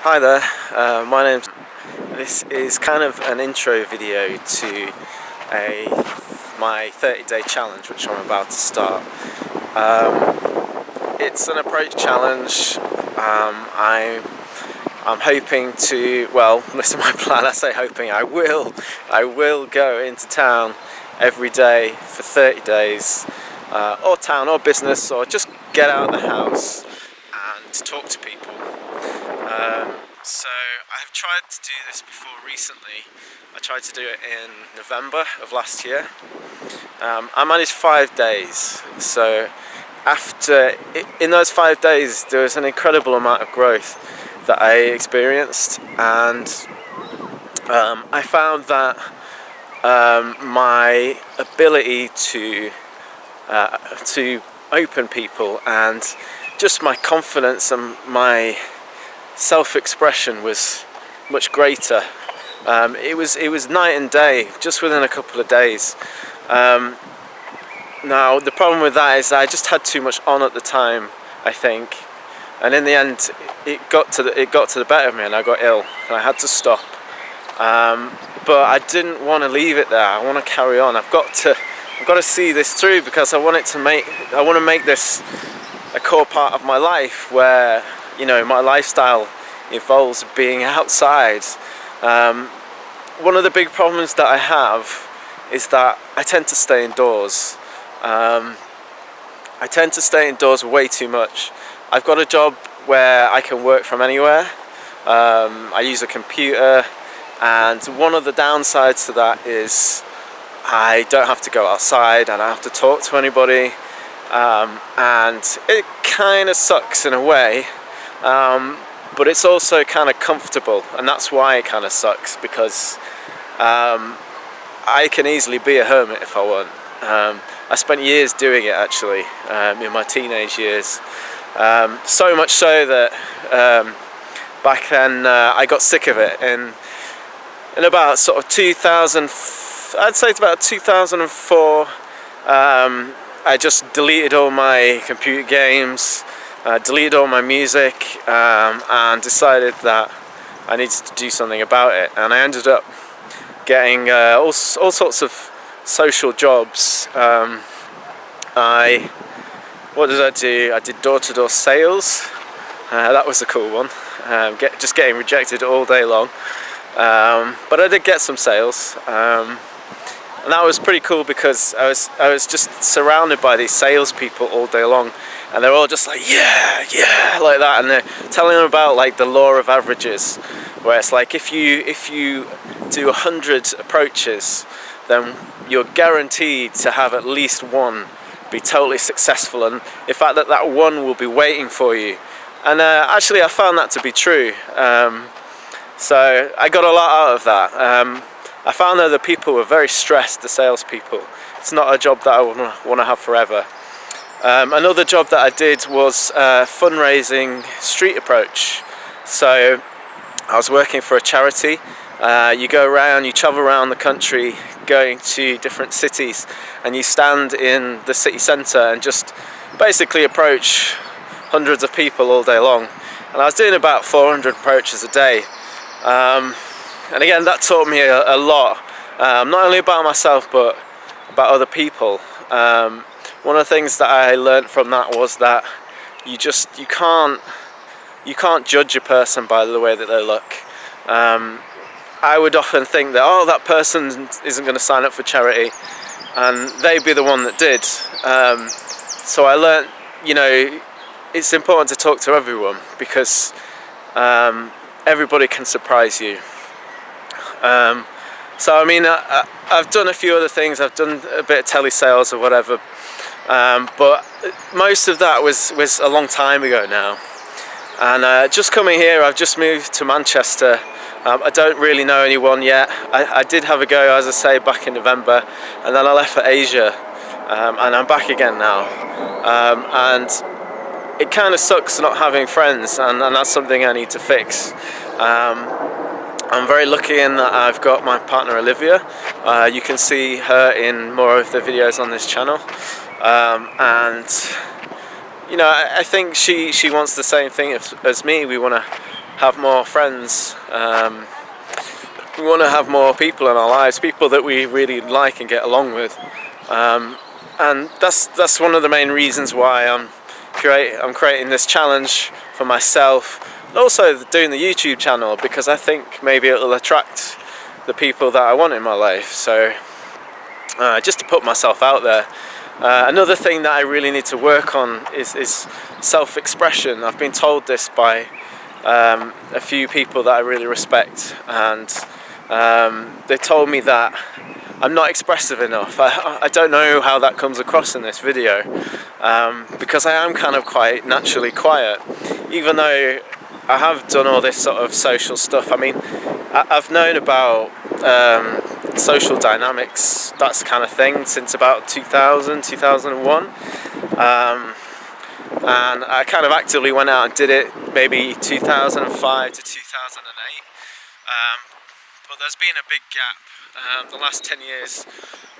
Hi there, my name's... This is kind of an intro video to my 30-day challenge which I'm about to start. It's an approach challenge. I'm hoping to, well, listen to my plan, I say hoping, I will go into town every day for 30 days, or town or business, or just get out of the house and talk to people. So I've tried to do this before recently. I tried to do it in November of last year. I managed 5 days, so in those 5 days there was an incredible amount of growth that I experienced, and I found that my ability to open people and just my confidence and my self-expression was much greater. It was night and day just within a couple of days. Now the problem with that is I just had too much on at the time, I think, and in the end it got to the better of me and I got ill and I had to stop. But I didn't want to leave it there. I want to carry on. I've got to see this through, because I want to make this a core part of my life, where, you know, my lifestyle involves being outside. One of the big problems that I have is that I tend to stay indoors. I tend to stay indoors way too much. I've got a job where I can work from anywhere. I use a computer, and one of the downsides to that is I don't have to go outside, I don't have to talk to anybody, and it kind of sucks in a way, but it's also kind of comfortable, and that's why it kind of sucks, because I can easily be a hermit if I want. I spent years doing it, actually, in my teenage years, so much so that back then I got sick of it. In about sort of I'd say it's about 2004, I just deleted all my computer games, deleted all my music, and decided that I needed to do something about it. And I ended up getting all sorts of social jobs. What did I do? I did door-to-door sales. That was a cool one. Just getting rejected all day long. But I did get some sales, and that was pretty cool, because I was just surrounded by these salespeople all day long, and they're all just like, yeah, like that, and they're telling them about like the law of averages, where it's like if you do 100 approaches, then you're guaranteed to have at least one be totally successful, and in fact that one will be waiting for you. And actually I found that to be true. So I got a lot out of that. I found that the people were very stressed, the salespeople. It's not a job that I want to have forever. Another job that I did was fundraising street approach. So I was working for a charity. You go around, you travel around the country, going to different cities, and you stand in the city centre and just basically approach hundreds of people all day long. And I was doing about 400 approaches a day. And again, that taught me a lot, not only about myself but about other people. One of the things that I learned from that was that you can't judge a person by the way that they look. I would often think that, oh, that person isn't going to sign up for charity, and they'd be the one that did. So I learned, you know, it's important to talk to everyone, because everybody can surprise you. So I mean, I've done a few other things. I've done a bit of telesales or whatever, but most of that was a long time ago now. And just coming here, I've just moved to Manchester. I don't really know anyone yet. I did have a go, as I say, back in November, and then I left for Asia, and I'm back again now. And it kind of sucks not having friends, and that's something I need to fix. I'm very lucky in that I've got my partner Olivia. You can see her in more of the videos on this channel, and you know, I think she wants the same thing as me. We want to have more friends. We want to have more people in our lives, people that we really like and get along with. And that's one of the main reasons why I'm creating this challenge for myself. Also doing the YouTube channel, because I think maybe it'll attract the people that I want in my life. So just to put myself out there. Another thing that I really need to work on is self-expression. I've been told this by a few people that I really respect, and they told me that I'm not expressive enough. I don't know how that comes across in this video, because I am kind of quite naturally quiet, even though I have done all this sort of social stuff. I mean, I've known about social dynamics, that kind of thing, since about 2001. And I kind of actively went out and did it maybe 2005 to 2008. But there's been a big gap. The last 10 years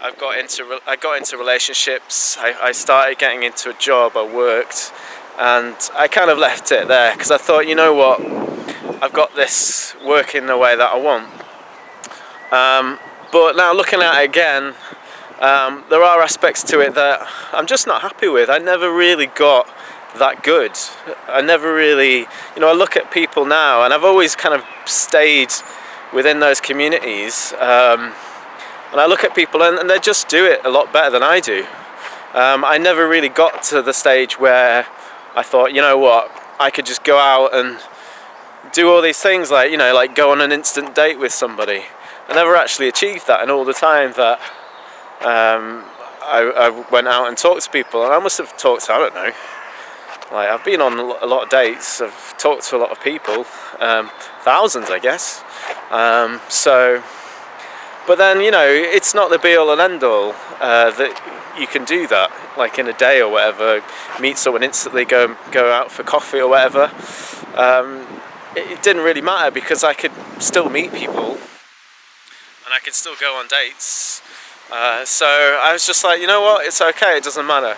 I got into relationships, I started getting into a job, I worked, and I kind of left it there because I thought, you know what, I've got this working the way that I want. But now looking at it again, there are aspects to it that I'm just not happy with. I never really got that good. I never really, I look at people now, and I've always kind of stayed within those communities, and I look at people and they just do it a lot better than I do. I never really got to the stage where I thought, you know what, I could just go out and do all these things, like, like go on an instant date with somebody. I never actually achieved that, and all the time that I went out and talked to people, and I must have talked to, I don't know, like, I've been on a lot of dates, I've talked to a lot of people, thousands I guess, but then, it's not the be all and end all that you can do that, like in a day or whatever, meet someone instantly, go out for coffee or whatever. It didn't really matter, because I could still meet people and I could still go on dates. So I was just like, you know what, it's okay, it doesn't matter.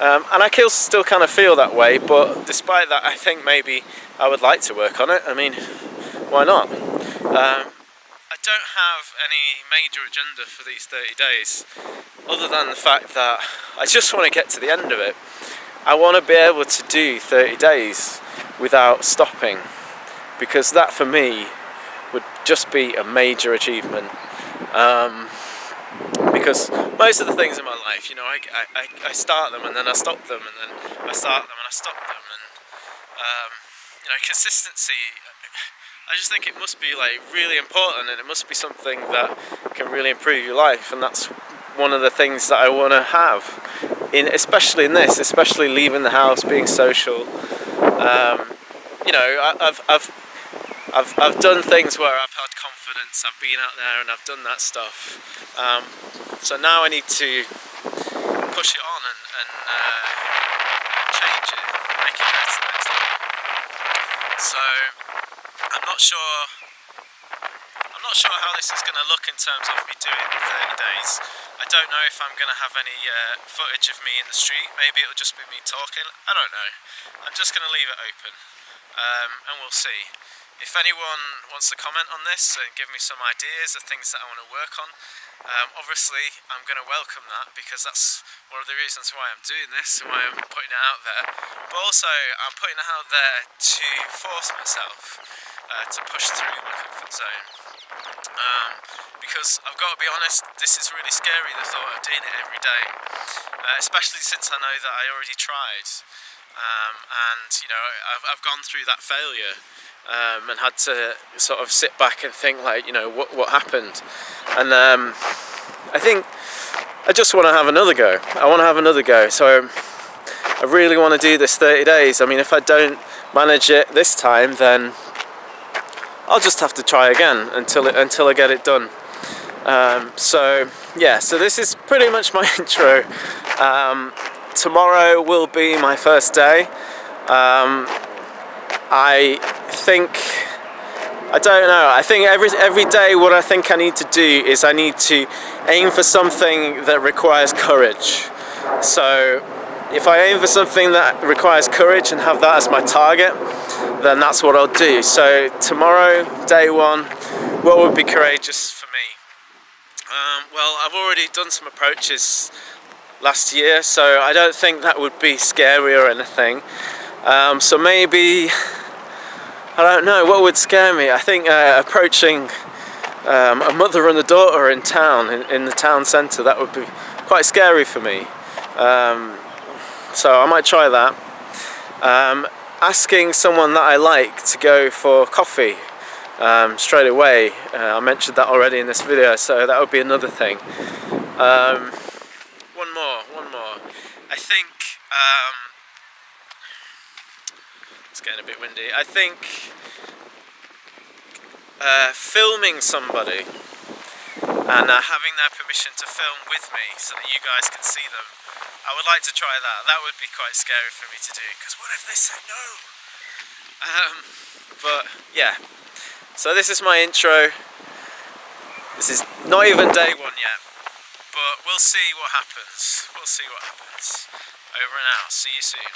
And I still kind of feel that way, but despite that, I think maybe I would like to work on it. I mean, why not? I don't have any major agenda for these 30 days, other than the fact that I just want to get to the end of it. I want to be able to do 30 days without stopping, because that for me would just be a major achievement. Because most of the things in my life, I start them and then I stop them, and then I start them and I stop them, and consistency, I just think it must be like really important, and it must be something that can really improve your life, and that's one of the things that I want to have, especially leaving the house, being social. I've done things where I've had confidence, I've been out there and I've done that stuff. So now I need to push it on and change it, make it better next time. So I'm not sure how this is going to look in terms of me doing 30 days. I don't know if I'm going to have any footage of me in the street. Maybe it'll just be me talking. I don't know. I'm just going to leave it open, and we'll see. If anyone wants to comment on this and give me some ideas of things that I want to work on, obviously I'm going to welcome that, because that's one of the reasons why I'm doing this and why I'm putting it out there. But also I'm putting it out there to force myself to push through my comfort zone. Because I've got to be honest, this is really scary, the thought of doing it every day, especially since I know that I already tried. And I've gone through that failure, and had to sort of sit back and think, like, what happened. And I think I just want to have another go. I want to have another go. So I really want to do this 30 days. I mean, if I don't manage it this time, then I'll just have to try again until I get it done. So this is pretty much my intro. Tomorrow will be my first day. I don't know. I think every day what I think I need to do is I need to aim for something that requires courage. So if I aim for something that requires courage and have that as my target, then that's what I'll do. So tomorrow, day one, what would be courageous for me? Well, I've already done some approaches last year, so I don't think that would be scary or anything. So maybe, I don't know, what would scare me? I think approaching a mother and a daughter in town, in the town centre, that would be quite scary for me. So I might try that. Asking someone that I like to go for coffee straight away. I mentioned that already in this video, so that would be another thing. One more. I think it's getting a bit windy. I think filming somebody and having their permission to film with me so that you guys can see them. I would like to try that. That would be quite scary for me to do, because what if they say no? But yeah, so this is my intro. This is not even day one yet, but we'll see what happens. Over and out. See you soon.